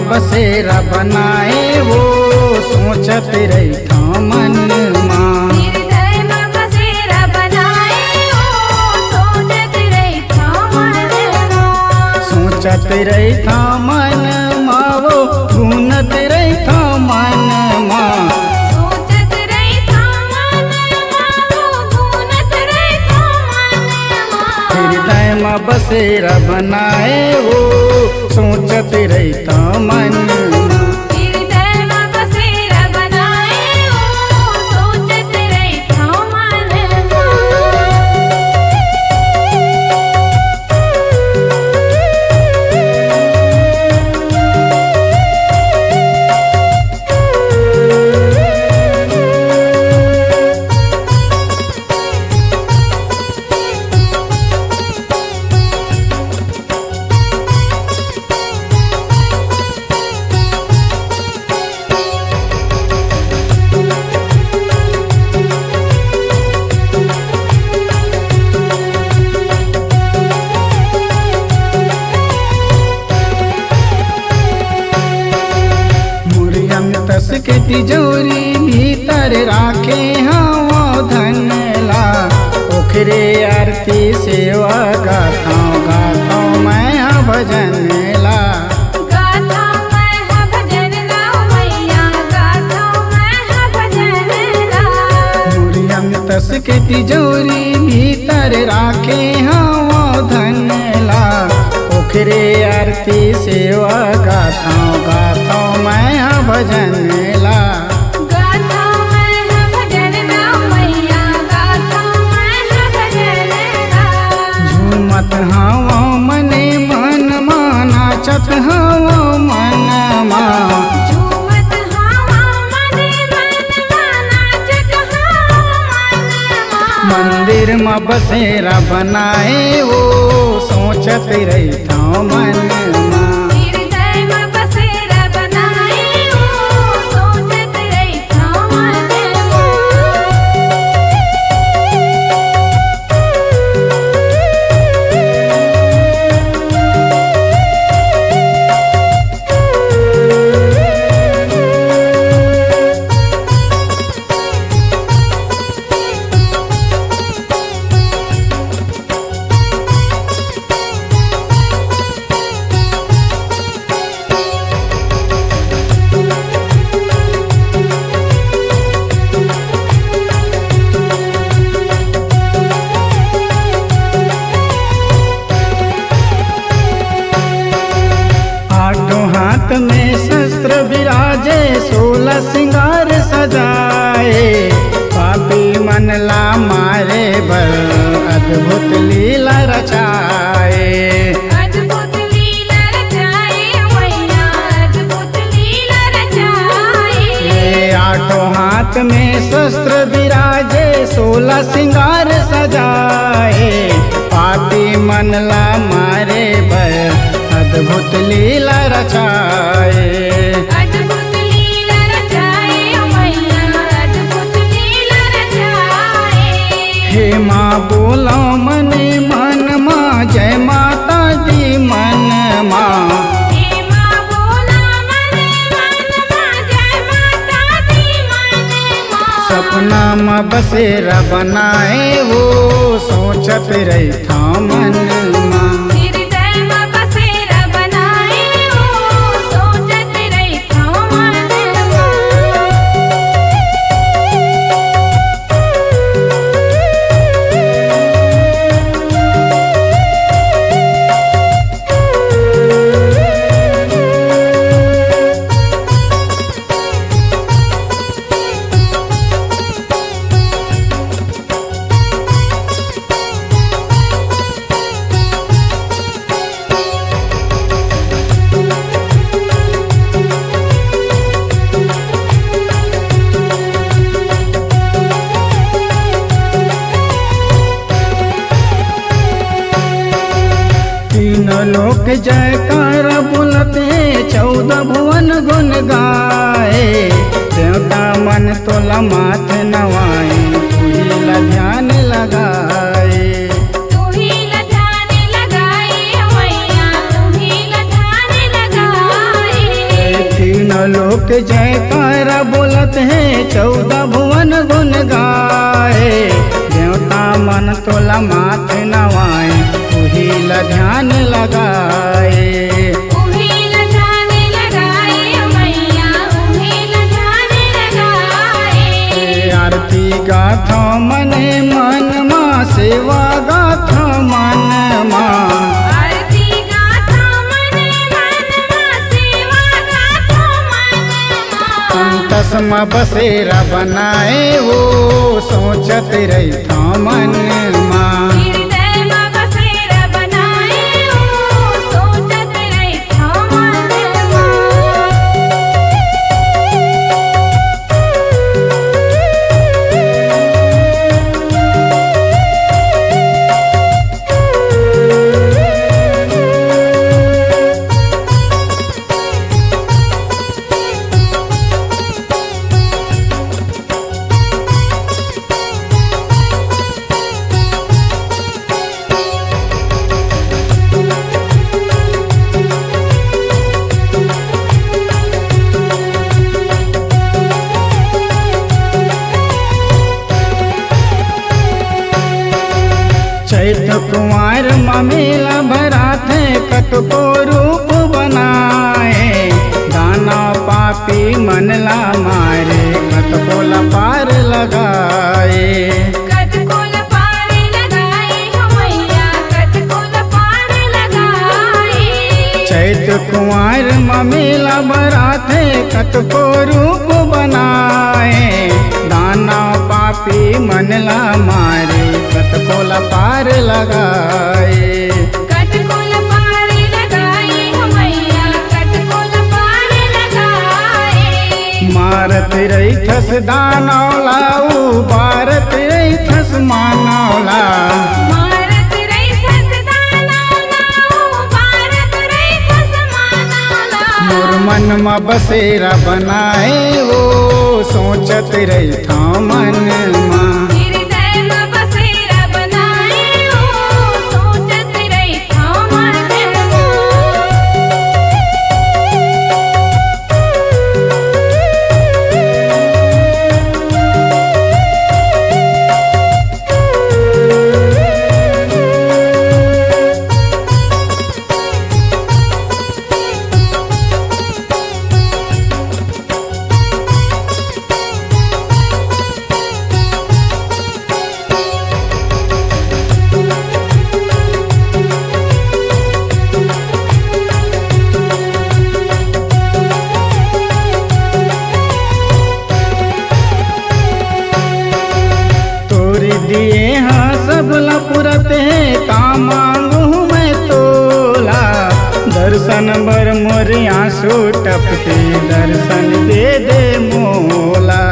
बसेरा बनाए वो सोचत रही था मन माँ। हृदय में बसेरा बनाए वो सोचत रही था मन माँ। सोचत रही था मन माँ वो ढूंढत रही था मन माँ। सोचत रही था मन माँ वो ढूंढत रही था मन माँ। हृदय में बसेरा बनाए वो सोचत रही था मन हृदय में बसेरा बनाए वो सोचत रही था मन के तिजोरी भीतर राखे हवा धन ला। ओखरे आरती सेवा गाथाओ मैं भजन ला। गाथा मैं भजन ला मैया गाथा मैं भजन ला। मुरियम तस के तिजोरी भीतर राखे हवा धन ला। ओखरे आरती सेवा गाथाओ मैं भजन ला। गाथा मैं भजन ला मैया गाथा मैं भजन ला। झूमत हवा मने मन नाचत हवा मन माँ। झूमत हवा मने मन नाचत हवा मन माँ। मंदिर में बसेरा बनाए वो सोचत रही था मन माँ। हृदय में बसेरा बनाए वो सोचत रही था मन हाथ में शस्त्र विराजे 16 सिंगार सजाए। पापी मन ला मारे बर अद्भुत लीला रचाए। अद्भुत लीला रचाए मैया अद्भुत लीला रचाए। ये आठों हाथ में शस्त्र विराजे 16 सिंगार सजाए। पापी मन ला मारे बर अद्भुत लीला रचाए। अद्भुत लीला रचाए मैया अद्भुत लीला रचाए। हे माँ बोलो मने मन माँ जय माता दी मन माँ। हे माँ बोला मने मन माँ जय माता दी मन माँ। सपना में बसेरा बनाए वो सोचत रही था मन माँ। हृदय में बसेरा बनाए वो सोचत रही था मन माँ। जयकार बोलते 14 भुवन गुन गाए। देवता मन तोला माथ नवाए, तुहिला ध्यान लगाए। तुहिला ध्यान लगाए मैया, तुहिला ध्यान लगाए। तीन लोक जयकार बोलते 14 भुवन गुन गाए। देवता मन तोला माथ नवाए, तुहिला ध्यान लगाए। तुहिला ध्यान लगाए मैया, तुहिला ध्यान लगाए। आरती गाथा मने मन माँ, सेवा गाथा मन माँ। आरती गाथा मने मन माँ, सेवा गाथा मन माँ। तस्मा बसेरा बनाए वो, सोचत रही था मन माँ। हृदय में बसेरा बनाए हो, सोचत रही था मन माँ। चैत कुंवर मेला भरा थे, कतको रूप बनाए। दाना पापी मनला मारे, कतको लपार लगाए। कतको लपार लगाए हो मैया, कतको लपार लगाए। चैत कुंवर मेला भरा थे, कतको रूप बनाए। दाना पापी मनला मारे, कतको लपार लगाए। कतको लपार लगाए हो मैया, कतको लपार लगाए। मारत रही थस दानौला, उबारत रही थस मानौला। मारत रही थस दानौला, भारत रही थस मानौला। मोर मन में बसेरा बनाए वो, सोचत रही था मन माँ। हृदय में बसेरा बनाए हो, सोचत रही था मन माँ। दिए हाँ सब लपुरत है, का मांगू मैं तोला। दर्शन बर मोर आंसू टपके, दर्शन दे दे मोला।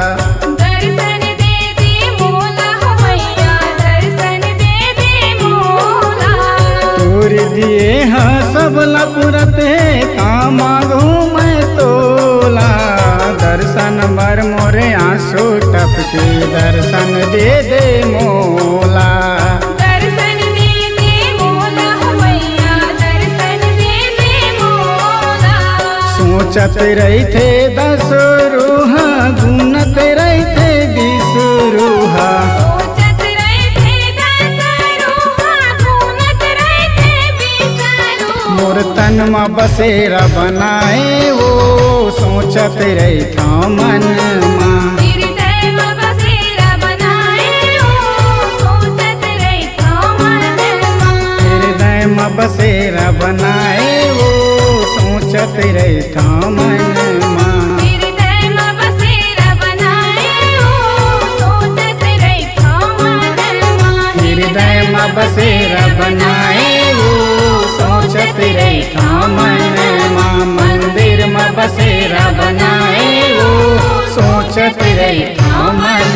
दर्शन दे दे मोला हो मैया, दर्शन दे दे मोला। तोर दिए हाँ सब लपुरत है, का मांगू मैं तोला। दर्शन बर मोरे आंसू टपके, दर्शन दे दे मोला। दर्शन दे दे मोला हो मैया, दर्शन दे दे मोला। सोचत रही थे 10 रूहा, गुनत रही थे 20 रूहा। सोचत रहे थे 10 रूहा, गुनत रहे थे 20 रूहा। मोर तन में बसेरा बनाए वो, सोचत रही था मन माँ। हृदय में बसेरा बनाए हो, सोचत रही था मन माँ। हृदय में बसेरा बनाए वो, सोचत रही था मन माँ। हृदय में बसेरा बनाए हो, सोचत रही था मन माँ। हृदय में बसेरा बनाए वो, सोचत रही था मन माँ। मंदिर में बसेरा बनाए वो, सोचत रही था मन